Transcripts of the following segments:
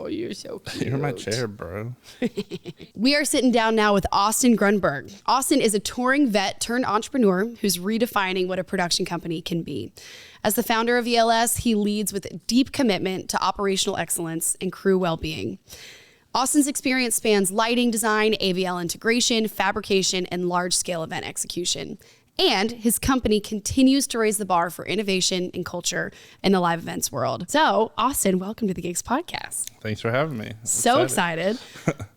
you're so cute. You're my chair, bro. We are sitting down now with Austin Grundberg. Austin is a touring vet turned entrepreneur who's redefining what a production company can be. As the founder of ELS, he leads with deep commitment to operational excellence and crew well-being. Austin's experience spans lighting design, AVL integration, fabrication, and large-scale event execution. And his company continues to raise the bar for innovation and culture in the live events world. So, Austin, welcome to the Gigs Podcast. Thanks for having me. So excited.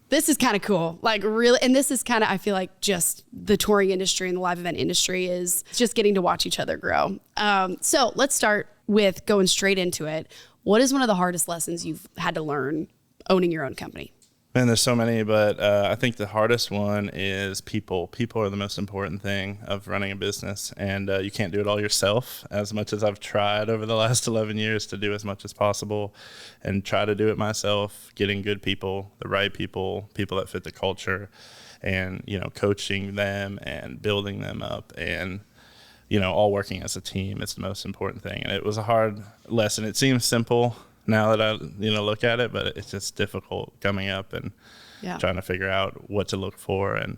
This is kind of cool. Like really, and this is kind of, I feel like just the touring industry and the live event industry is just getting to watch each other grow. So let's start with going straight into it. What is one of the hardest lessons you've had to learn owning your own company? Man, there's so many, but I think the hardest one is people. People are the most important thing of running a business, and you can't do it all yourself. As much as I've tried over the last 11 years to do as much as possible and try to do it myself, getting good people, the right people, people that fit the culture, and, you know, coaching them and building them up and, you know, all working as a team is the most important thing. And it was a hard lesson. It seems simple now that I, you know, look at it, but it's just difficult coming up and trying to figure out what to look for and,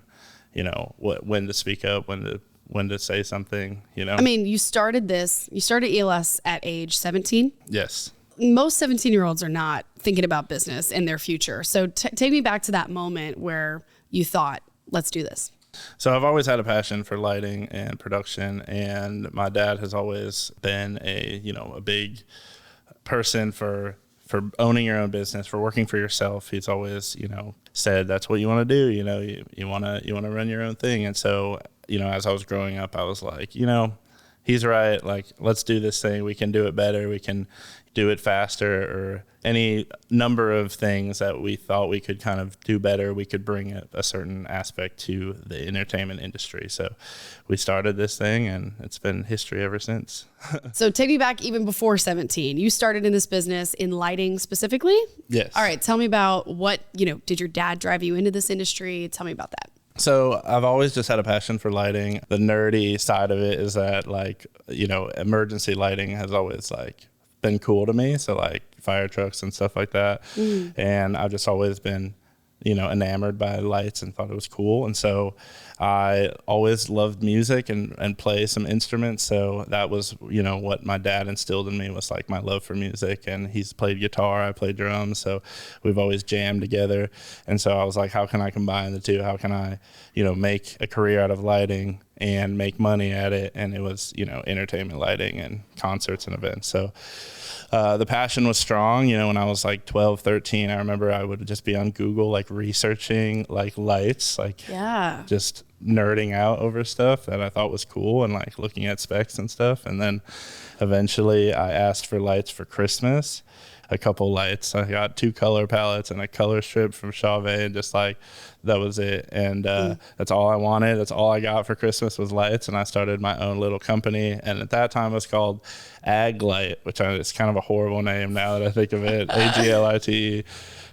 you know, when to speak up, when to say something, you know. I mean, you started ELS at age 17? Yes. Most 17-year-olds are not thinking about business in their future. So take me back to that moment where you thought, let's do this. So I've always had a passion for lighting and production, and my dad has always been a big person for owning your own business, for working for yourself. He's always, you know, said that's what you want to do. You know, you want to run your own thing. And so, you know, as I was growing up, I was like, you know, he's right. Like, let's do this thing. We can do it better. We can do it faster, or any number of things that we thought we could kind of do better. We could bring a certain aspect to the entertainment industry. So we started this thing, and it's been history ever since. So take me back even before 17. You started in this business in lighting specifically? Yes. All right. Tell me about did your dad drive you into this industry? Tell me about that. So I've always just had a passion for lighting. The nerdy side of it is that, like, you know, emergency lighting has always like been cool to me. So like fire trucks and stuff like that. And I've just always been, you know, enamored by lights and thought it was cool. And so I always loved music and play some instruments. So that was, you know, what my dad instilled in me, was like my love for music. And he's played guitar, I played drums. So we've always jammed together. And so I was like, how can I combine the two? How can I, you know, make a career out of lighting and make money at it? And it was, you know, entertainment lighting and concerts and events. So the passion was strong. You know, when I was like 12, 13, I remember I would just be on Google, like researching like lights, like just nerding out over stuff that I thought was cool and like looking at specs and stuff. And then eventually I asked for lights for Christmas, a couple lights. I got 2 color palettes and a color strip from Chauvet, and just like, that was it. And that's all I wanted. That's all I got for Christmas was lights. And I started my own little company. And at that time it was called Ag Light, which is kind of a horrible name now that I think of it. AGLITE.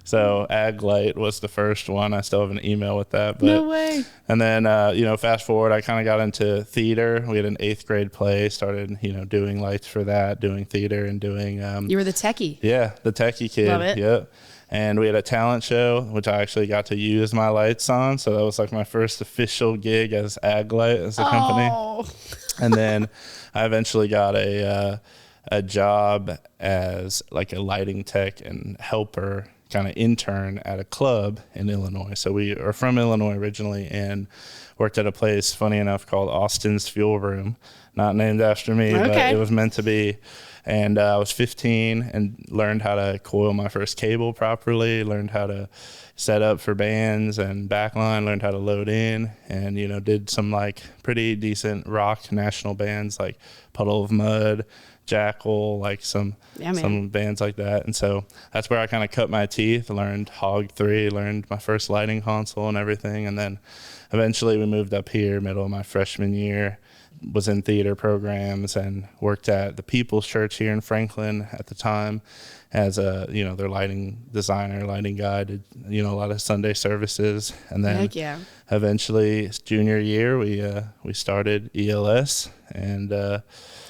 So Ag Light was the first one. I still have an email with that. But, no way. And then, you know, fast forward, I kind of got into theater. We had an 8th grade play, started, you know, doing lights for that, doing theater and doing. You were the techie. Yeah, the techie kid. Love it. Yep. And we had a talent show, which I actually got to use my lights on. So that was like my first official gig as Ag Light as a company. And then I eventually got a job as like a lighting tech and helper kind of intern at a club in Illinois. So we are from Illinois originally and worked at a place, funny enough, called Austin's Fuel Room. Not named after me, but it was meant to be. And I was 15 and learned how to coil my first cable properly, learned how to set up for bands and backline, learned how to load in, and, you know, did some like pretty decent rock national bands like Puddle of Mud, Jackal, like some bands like that. And so that's where I kind of cut my teeth, learned Hog 3, learned my first lighting console and everything. And then eventually we moved up here middle of my freshman year, was in theater programs and worked at the People's Church here in Franklin at the time as a, their lighting designer, lighting guy, did, a lot of Sunday services. And then eventually junior year, we started ELS and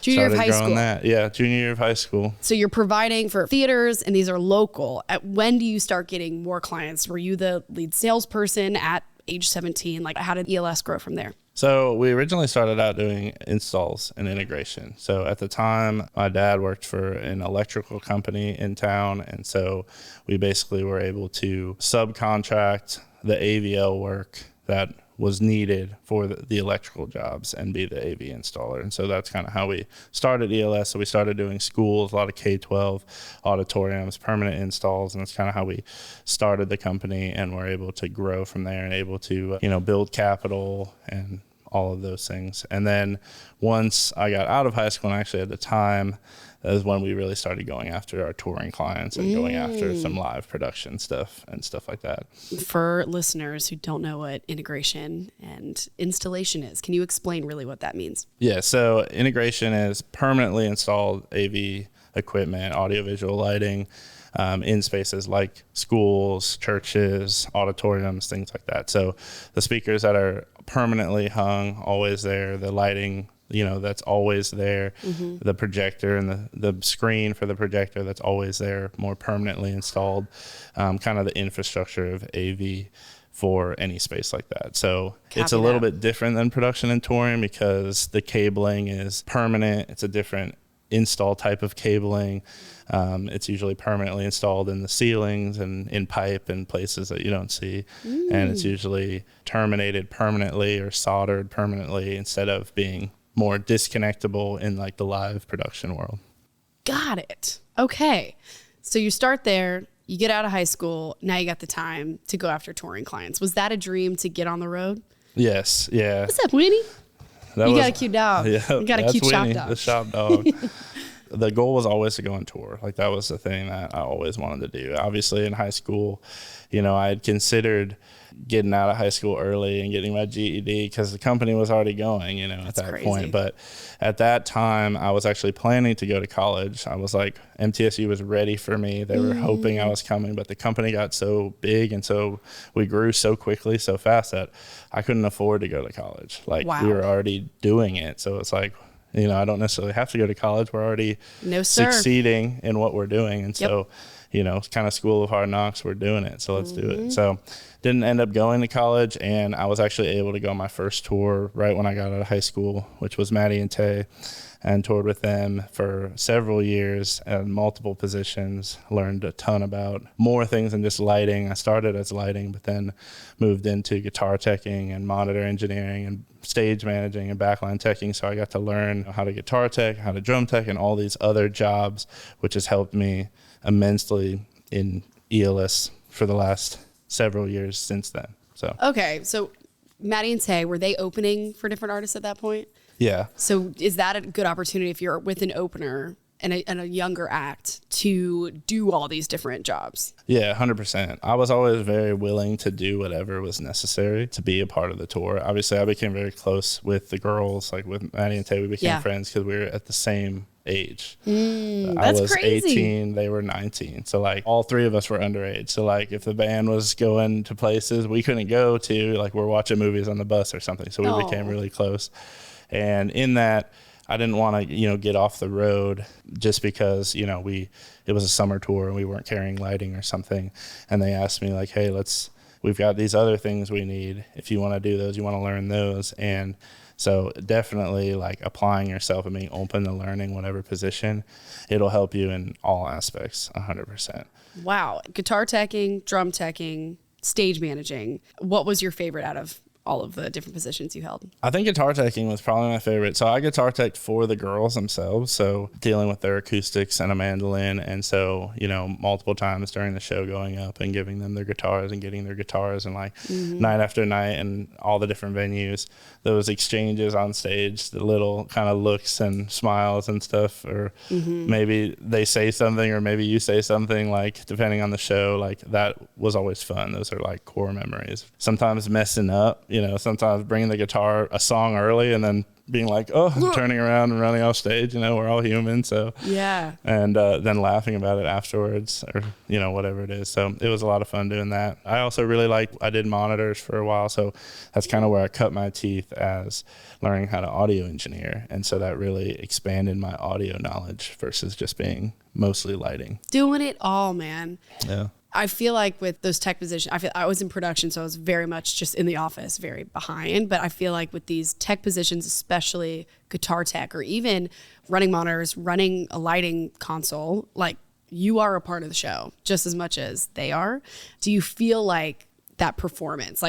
junior of high school. That. Yeah, junior year of high school. So you're providing for theaters and these are local. When do you start getting more clients? Were you the lead salesperson at age 17? Like, how did ELS grow from there? So we originally started out doing installs and integration. So at the time, my dad worked for an electrical company in town. And so we basically were able to subcontract the AVL work that was needed for the electrical jobs and be the AV installer. And so that's kind of how we started ELS. So we started doing schools, a lot of K-12 auditoriums, permanent installs, and that's kind of how we started the company and were able to grow from there and able to, build capital and all of those things. And then once I got out of high school, and actually at the time, that is when we really started going after our touring clients and going after some live production stuff and stuff like that. For listeners who don't know what integration and installation is, can you explain really what that means? Yeah, so integration is permanently installed AV equipment, audiovisual lighting, in spaces like schools, churches, auditoriums, things like that. So the speakers that are permanently hung, always there, the lighting, that's always there, the projector and the screen for the projector that's always there, more permanently installed, kind of the infrastructure of AV for any space like that. So it's a little bit different than production and touring because the cabling is permanent. It's a different install type of cabling. It's usually permanently installed in the ceilings and in pipe and places that you don't see. And it's usually terminated permanently or soldered permanently instead of being more disconnectable in like the live production world. Got it. Okay. So you start there, you get out of high school, now you got the time to go after touring clients. Was that a dream to get on the road? Yes. Yeah. What's up, Winnie? You got a cute dog. Yeah, you got a cute Winnie, shop dog. The shop dog. The goal was always to go on tour. Like that was the thing that I always wanted to do. Obviously in high school, I had considered getting out of high school early and getting my GED because the company was already going, at that point. But at that time, I was actually planning to go to college. I was like, MTSU was ready for me. They were hoping I was coming, but the company got so big and so we grew so quickly, so fast that I couldn't afford to go to college. Like we were already doing it. So it's like, I don't necessarily have to go to college. We're already succeeding in what we're doing. And so, it's kind of school of hard knocks. We're doing it. So let's do it. So didn't end up going to college. And I was actually able to go on my first tour right when I got out of high school, which was Maddie and Tay, and toured with them for several years and multiple positions. Learned a ton about more things than just lighting. I started as lighting, but then moved into guitar teching and monitor engineering and stage managing and backline teching. So I got to learn how to guitar tech, how to drum tech, and all these other jobs, which has helped me immensely in ELS for the last several years since then. So okay, so Maddie and Tay, were they opening for different artists at that point? Yeah. So is that a good opportunity if you're with an opener and a younger act to do all these different jobs? Yeah, 100%. I was always very willing to do whatever was necessary to be a part of the tour. Obviously, I became very close with the girls. Like with Maddie and Tay, we became friends because we were at the same age. I was crazy. 18, they were 19. So like all three of us were underage. So like if the band was going to places we couldn't go to, like we're watching movies on the bus or something. So we became really close. And in that, I didn't want to, get off the road just because, it was a summer tour and we weren't carrying lighting or something. And they asked me like, hey, we've got these other things we need. If you want to do those, you want to learn those. And so definitely like applying yourself and being open to learning whatever position, it'll help you in all aspects, 100%. Wow. Guitar teching, drum teching, stage managing. What was your favorite out of all of the different positions you held? I think guitar teching was probably my favorite. So I guitar teched for the girls themselves. So dealing with their acoustics and a mandolin. And so, multiple times during the show going up and giving them their guitars and getting their guitars and like night after night and all the different venues, those exchanges on stage, the little kind of looks and smiles and stuff, or maybe they say something or maybe you say something, like depending on the show, like that was always fun. Those are like core memories. Sometimes messing up, you know, sometimes bringing the guitar a song early and then being like, oh, turning around and running off stage, you know, we're all human. So, yeah. And then laughing about it afterwards or, you know, whatever it is. So it was a lot of fun doing that. I also really I did monitors for a while. So that's kind of where I cut my teeth as learning how to audio engineer. And so that really expanded my audio knowledge versus just being mostly lighting. Doing it all, man. Yeah. I feel like with those tech positions, I was in production, so I was very much just in the office, very behind. But I feel like with these tech positions, especially guitar tech or even running monitors, running a lighting console, like you are a part of the show just as much as they are. Do you feel like that performance,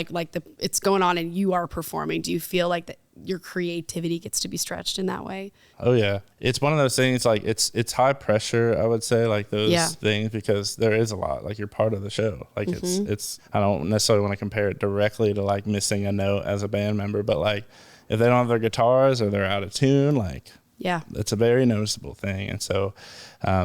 it's going on and you are performing? Do you feel like that your creativity gets to be stretched in that way? Oh yeah, it's one of those things, like it's high pressure, I would say, like those things, because there is a lot, like you're part of the show. Like it's I don't necessarily want to compare it directly to like missing a note as a band member, but like if they don't have their guitars or they're out of tune, like it's a very noticeable thing. And so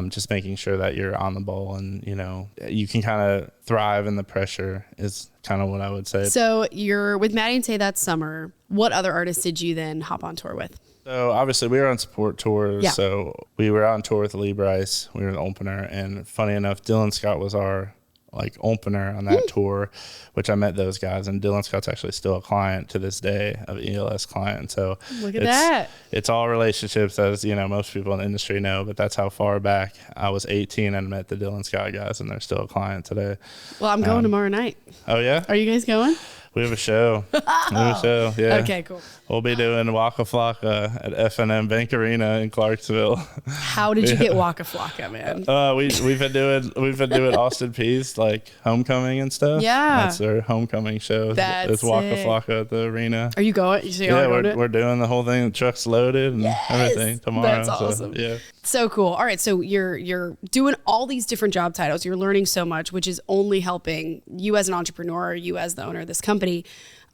just making sure that you're on the ball and, you know, you can kind of thrive in the pressure is kind of what I would say. So you're with Maddie and Tay that summer. What other artists did you then hop on tour with? So obviously we were on support tours. Yeah. So we were on tour with Lee Bryce. We were the opener. And funny enough, Dylan Scott was our like opener on that tour, which I met those guys, and Dylan Scott's actually still a client to this day, of ELS client. So look at that. It's all relationships, as you know, most people in the industry know, but that's how far back I was 18 and met the Dylan Scott guys, and they're still a client today. Well, I'm going tomorrow night. Oh yeah? Are you guys going? We have a show. Yeah. Okay, cool. We'll be doing Waka Flocka at F&M Bank Arena in Clarksville. How did you get Waka Flocka, man? We've been doing Austin Peay's like homecoming and stuff. Yeah, that's their homecoming show. It's Waka Flocka at the arena. Are you going? We're doing the whole thing. The truck's loaded and everything tomorrow. That's awesome. So, yeah. So cool. All right, so you're doing all these different job titles. You're learning so much, which is only helping you as an entrepreneur, you as the owner of this company.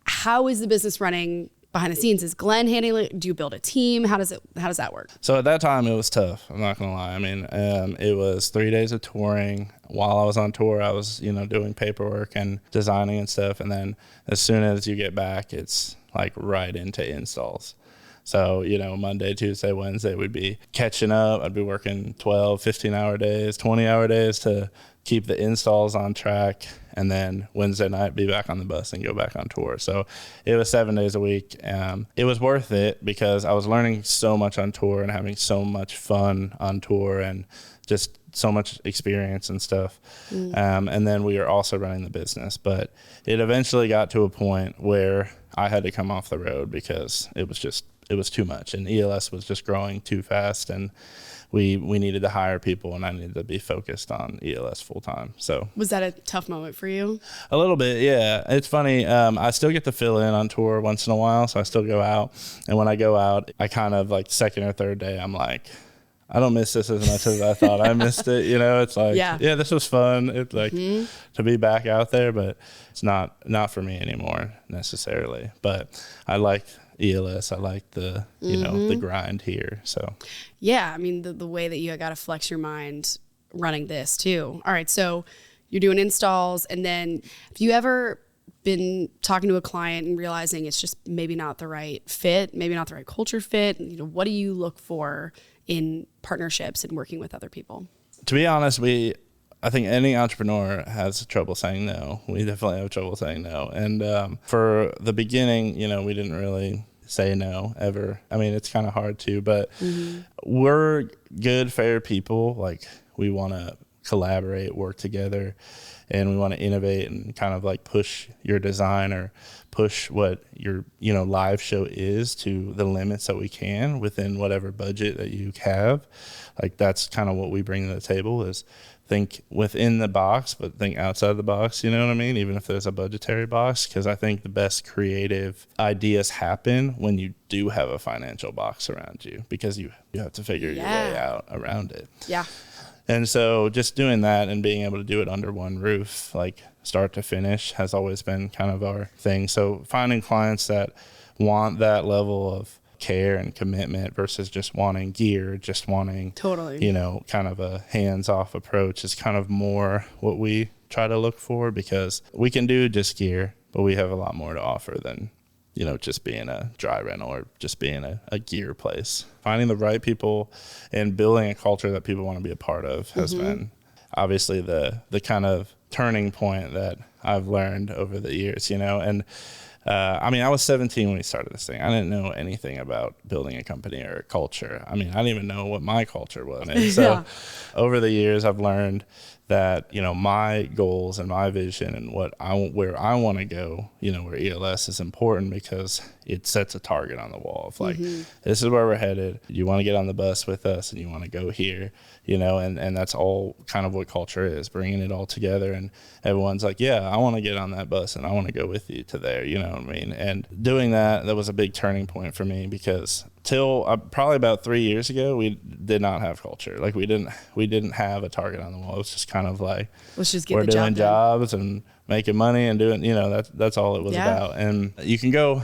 How is the business running behind the scenes? Is Glenn handling it? Do you build a team? How does that work? So at that time it was tough. I'm not gonna lie. I mean, it was 3 days of touring. While I was on tour, I was, you know, doing paperwork and designing and stuff. And then as soon as you get back, it's like right into installs. So, you know, Monday, Tuesday, Wednesday, we'd be catching up. I'd be working 12, 15-hour days, 20-hour days to keep the installs on track. And then Wednesday night, be back on the bus and go back on tour. So it was 7 days a week. It was worth it because I was learning so much on tour and having so much fun on tour and just so much experience and stuff. And then we were also running the business. But it eventually got to a point where I had to come off the road because it was too much, and ELS was just growing too fast, and we needed to hire people, and I needed to be focused on ELS full time. So was that a tough moment for you? A little bit, yeah. It's funny. I still get to fill in on tour once in a while, so I still go out, and when I go out, I kind of like second or third day, I'm like, I don't miss this as much as I thought I missed it. You know, it's like, yeah, this was fun. It's like to be back out there, but it's not for me anymore necessarily. But I like ELS. I like the, you know, the grind here. So, yeah, I mean, the way that you got to flex your mind running this too. All right. So you're doing installs, and then have you ever been talking to a client and realizing it's just maybe not the right fit, maybe not the right culture fit? You know, what do you look for in partnerships and working with other people? To be honest, I think any entrepreneur has trouble saying no. We definitely have trouble saying no. And for the beginning, you know, we didn't really say no ever. I mean, it's kind of hard to, but we're good, fair people. Like, we want to collaborate, work together, and we want to innovate and kind of like push your design or push what your, you know, live show is to the limits that we can within whatever budget that you have. Like, that's kind of what we bring to the table, is think within the box, but think outside the box, you know what I mean? Even if there's a budgetary box, because I think the best creative ideas happen when you do have a financial box around you, because you have to figure your way out around it. Yeah. And so just doing that and being able to do it under one roof, like start to finish, has always been kind of our thing. So finding clients that want that level of care and commitment versus just wanting gear, just wanting, you know, kind of a hands-off approach is kind of more what we try to look for, because we can do just gear, but we have a lot more to offer than just being a dry rental or just being a gear place. Finding the right people and building a culture that people want to be a part of has been obviously the kind of turning point that I've learned over the years, and I was 17 when we started this thing. I didn't know anything about building a company or a culture. I didn't even know what my culture was. And so over the years, I've learned that, my goals and my vision and where I want to go, where ELS is important because it sets a target on the wall of like, this is where we're headed. You want to get on the bus with us and you want to go here, and that's all kind of what culture is, bringing it all together. And everyone's like, yeah, I want to get on that bus and I want to go with you to there. You know what I mean? And doing that was a big turning point for me because till probably about 3 years ago, we did not have culture. Like we didn't have a target on the wall. It was just kind of like, let's just get we're the job doing done. Jobs and making money and doing, that's all it was about. And you can go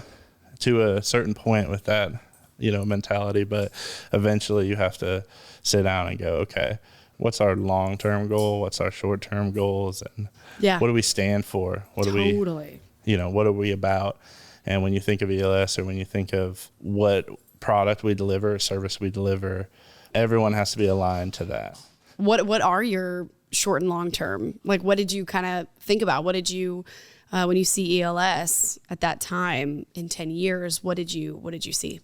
to a certain point with that, mentality, but eventually you have to sit down and go, okay, what's our long-term goal? What's our short-term goals? And what do we stand for? What are we about? And when you think of ELS or when you think of what product we deliver, service we deliver, everyone has to be aligned to that. What are your short and long term? Like, what did you kind of think about? What did you, when you see ELS at that time in 10 years, what did you see?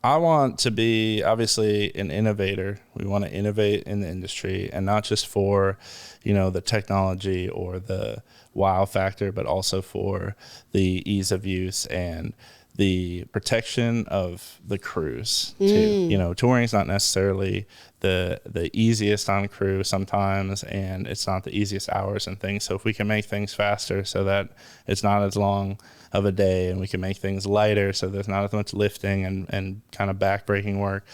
I want to be obviously an innovator. We want to innovate in the industry, and not just for, the technology or the wow factor, but also for the ease of use and the protection of the crews too. Touring is not necessarily the easiest on crew sometimes, and it's not the easiest hours and things. So if we can make things faster so that it's not as long of a day, and we can make things lighter so there's not as much lifting and kind of back-breaking work,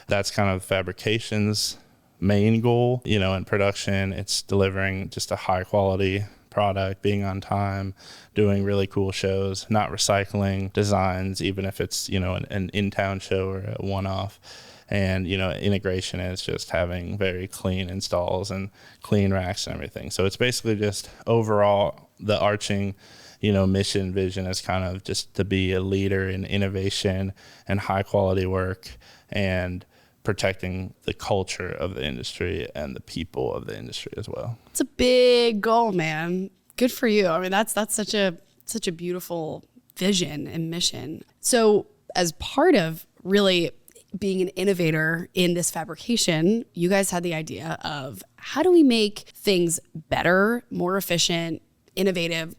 that's kind of fabrication's main goal. In production, it's delivering just a high quality product, being on time, doing really cool shows, not recycling designs, even if it's, an in-town show or a one-off. And, integration is just having very clean installs and clean racks and everything. So it's basically just overall the arching, mission vision is kind of just to be a leader in innovation and high quality work and protecting the culture of the industry and the people of the industry as well. It's a big goal, man. Good for you. That's such a beautiful vision and mission. So as part of really being an innovator in this fabrication, you guys had the idea of how do we make things better, more efficient, innovative.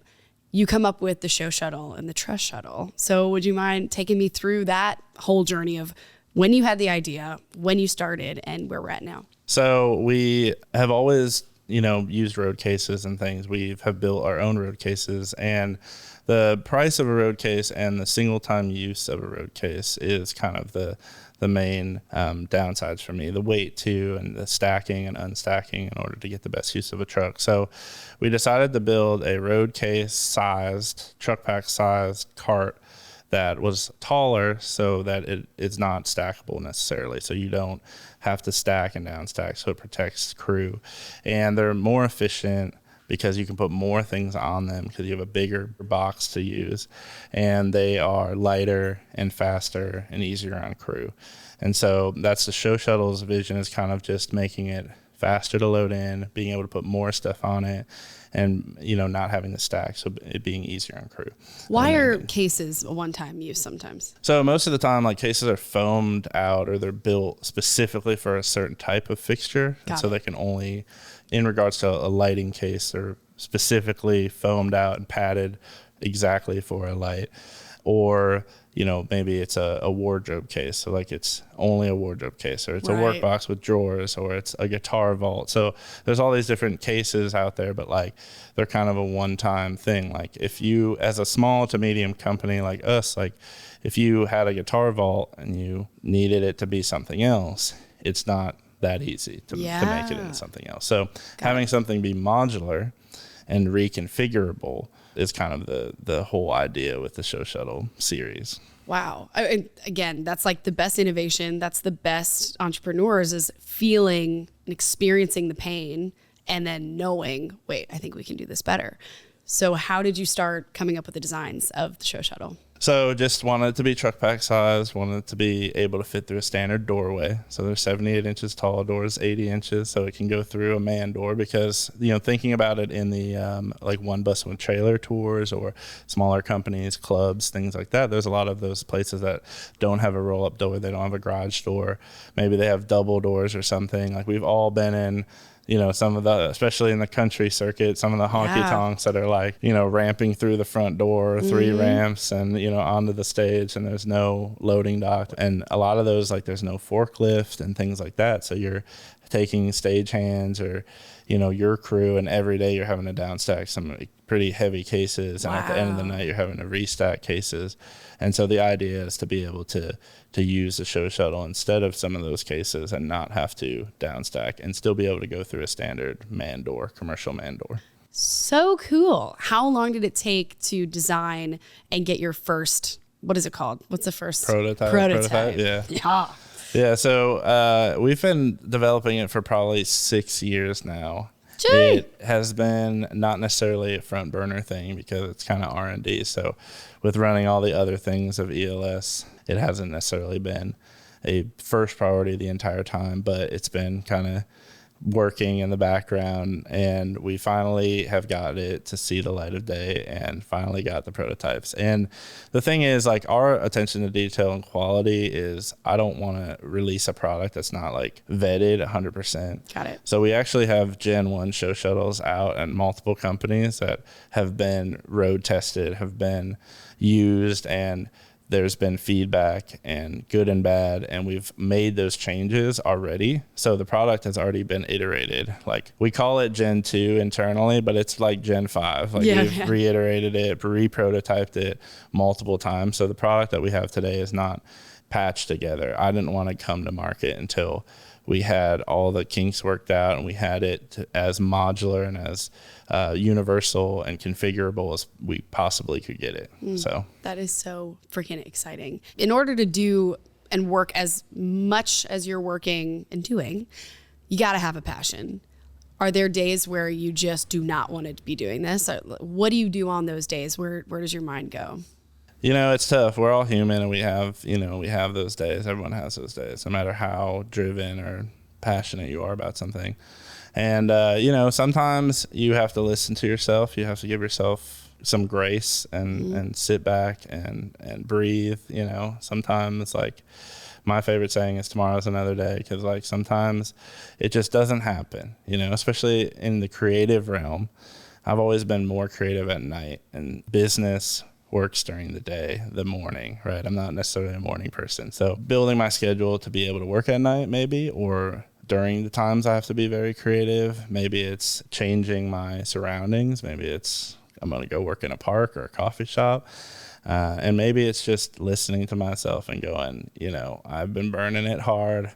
You come up with the ShowShuttle and the Truss Shuttle. So would you mind taking me through that whole journey of when you had the idea, when you started, and where we're at now? So we have always, used road cases and things. We have built our own road cases, and the price of a road case and the single time use of a road case is kind of the main downsides for me, the weight too, and the stacking and unstacking in order to get the best use of a truck. So we decided to build a road case sized, truck pack sized cart that was taller so that it is not stackable necessarily. So you don't have to stack and downstack, so it protects crew. And they're more efficient because you can put more things on them because you have a bigger box to use, and they are lighter and faster and easier on crew. And so that's the ShowShuttle's vision, is kind of just making it faster to load in, being able to put more stuff on it, and not having to stack, so it being easier on crew. Why are cases a one-time use sometimes? So most of the time, like, cases are foamed out or they're built specifically for a certain type of fixture. And so they can only, in regards to a lighting case, they're specifically foamed out and padded exactly for a light. Or maybe it's a wardrobe case, so like it's only a wardrobe case, or it's a work box with drawers, or it's a guitar vault. So there's all these different cases out there, but like they're kind of a one-time thing. Like if you, as a small to medium company like us, like if you had a guitar vault and you needed it to be something else, it's not that easy to make it into something else. So having something be modular and reconfigurable is kind of the whole idea with the ShowShuttle series. Wow. Again, that's like the best innovation. That's the best entrepreneurs, is feeling and experiencing the pain and then knowing, wait, I think we can do this better. So how did you start coming up with the designs of the ShowShuttle? So just wanted it to be truck pack size, wanted it to be able to fit through a standard doorway. So they're 78 inches tall, doors 80 inches, so it can go through a man door, because, thinking about it in the like one bus with trailer tours or smaller companies, clubs, things like that, there's a lot of those places that don't have a roll-up door, they don't have a garage door, maybe they have double doors or something. Like we've all been in, some of the, especially in the country circuit, some of the honky tonks that are like, ramping through the front door, 3 ramps and, onto the stage, and there's no loading dock. And a lot of those, like there's no forklift and things like that. So you're taking stage hands or, your crew, and every day you're having to downstack some like pretty heavy cases. And at the end of the night, you're having to restack cases. And so the idea is to be able to use the ShowShuttle instead of some of those cases and not have to downstack and still be able to go through a standard man door, commercial man door. So cool. How long did it take to design and get your first, what is it called? What's the first? Prototype. Yeah. So we've been developing it for probably 6 years now. Gee. It has been not necessarily a front burner thing because it's kind of R&D. So with running all the other things of ELS, it hasn't necessarily been a first priority the entire time, but it's been kind of working in the background, and we finally have got it to see the light of day and finally got the prototypes. And the thing is, like, our attention to detail and quality is, I don't want to release a product that's not like vetted 100%. Got it. So we actually have Gen 1 ShowShuttles out at multiple companies that have been road tested, have been used, and there's been feedback and good and bad, and we've made those changes already. So the product has already been iterated. Like, we call it Gen 2 internally, but it's like Gen 5. Like, we've reiterated it, re-prototyped it multiple times. So the product that we have today is not patched together. I didn't want to come to market until we had all the kinks worked out and we had it as modular and as universal and configurable as we possibly could get it. So that is so freaking exciting. In order to do and work as much as you're working and doing, you got to have a passion. Are there days where you just do not want to be doing this? What do you do on those days? Where does your mind go? It's tough. We're all human, and we have those days. Everyone has those days, no matter how driven or passionate you are about something. And, sometimes you have to listen to yourself. You have to give yourself some grace and sit back and breathe. Sometimes, like, my favorite saying is tomorrow's another day, because, like, sometimes it just doesn't happen, especially in the creative realm. I've always been more creative at night, and business works during the day, the morning, right? I'm not necessarily a morning person. So building my schedule to be able to work at night, maybe, or during the times I have to be very creative. Maybe it's changing my surroundings. Maybe it's I'm going to go work in a park or a coffee shop. And maybe it's just listening to myself and going, I've been burning it hard.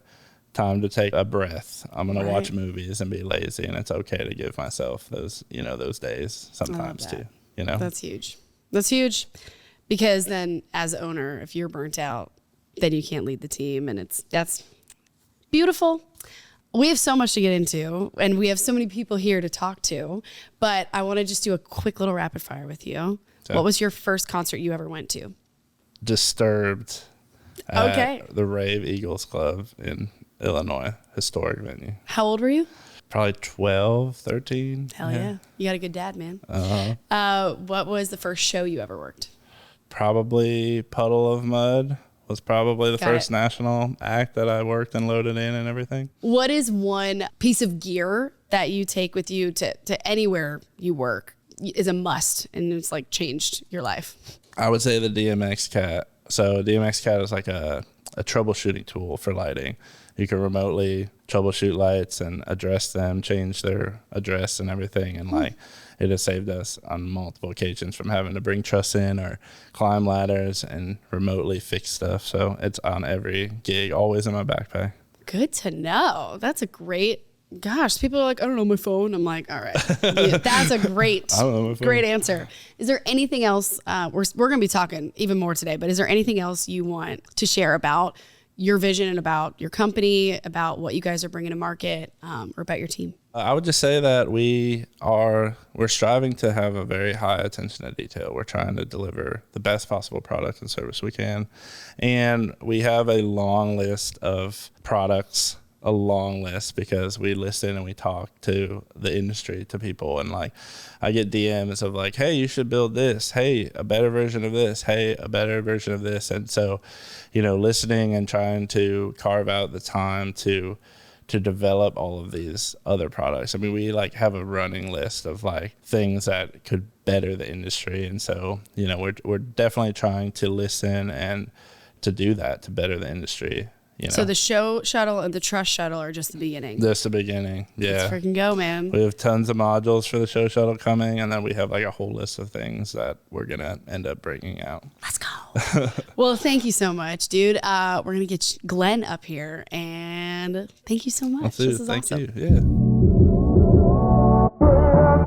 Time to take a breath. I'm going to watch movies and be lazy. And it's okay to give myself those, those days sometimes too, That's huge. That's huge, because then as owner, if you're burnt out, then you can't lead the team, and that's beautiful. We have so much to get into, and we have so many people here to talk to, but I want to just do a quick little rapid fire with you. So, what was your first concert you ever went to? Disturbed at the Rave Eagles Club in Illinois, historic venue. How old were you? Probably 12, 13. Hell yeah. You got a good dad, man. What was the first show you ever worked? Probably Puddle of Mud was probably the first national act that I worked and loaded in and everything. What is one piece of gear that you take with you to anywhere you work is a must, and it's like changed your life? I would say the DMX Cat. So DMX Cat is like a troubleshooting tool for lighting. You can remotely troubleshoot lights and address them, change their address and everything. And like, it has saved us on multiple occasions from having to bring truss in or climb ladders and remotely fix stuff. So it's on every gig, always in my backpack. Good to know. That's a great, gosh, people are like, I don't know my phone. I'm like, all right, yeah, that's a great answer. Is there anything else? We're going to be talking even more today, but is there anything else you want to share about your vision and about your company, about what you guys are bringing to market, or about your team? I would just say that we're striving to have a very high attention to detail. We're trying to deliver the best possible product and service we can. And we have a long list of products, a long list, because we listen and we talk to the industry, to people. And like, I get DMs of like, hey, you should build this. Hey, a better version of this. Hey, a better version of this. And so, listening and trying to carve out the time to develop all of these other products. I mean, we like have a running list of like things that could better the industry. And so, we're definitely trying to listen and to do that, to better the industry. So the ShowShuttle and the Truss Shuttle are just the beginning. Just the beginning. Yeah. Let's freaking go, man. We have tons of modules for the ShowShuttle coming, and then we have like a whole list of things that we're going to end up bringing out. Let's go. Well, thank you so much, dude. We're going to get Glenn up here, and thank you so much. This is thank awesome. you. Yeah.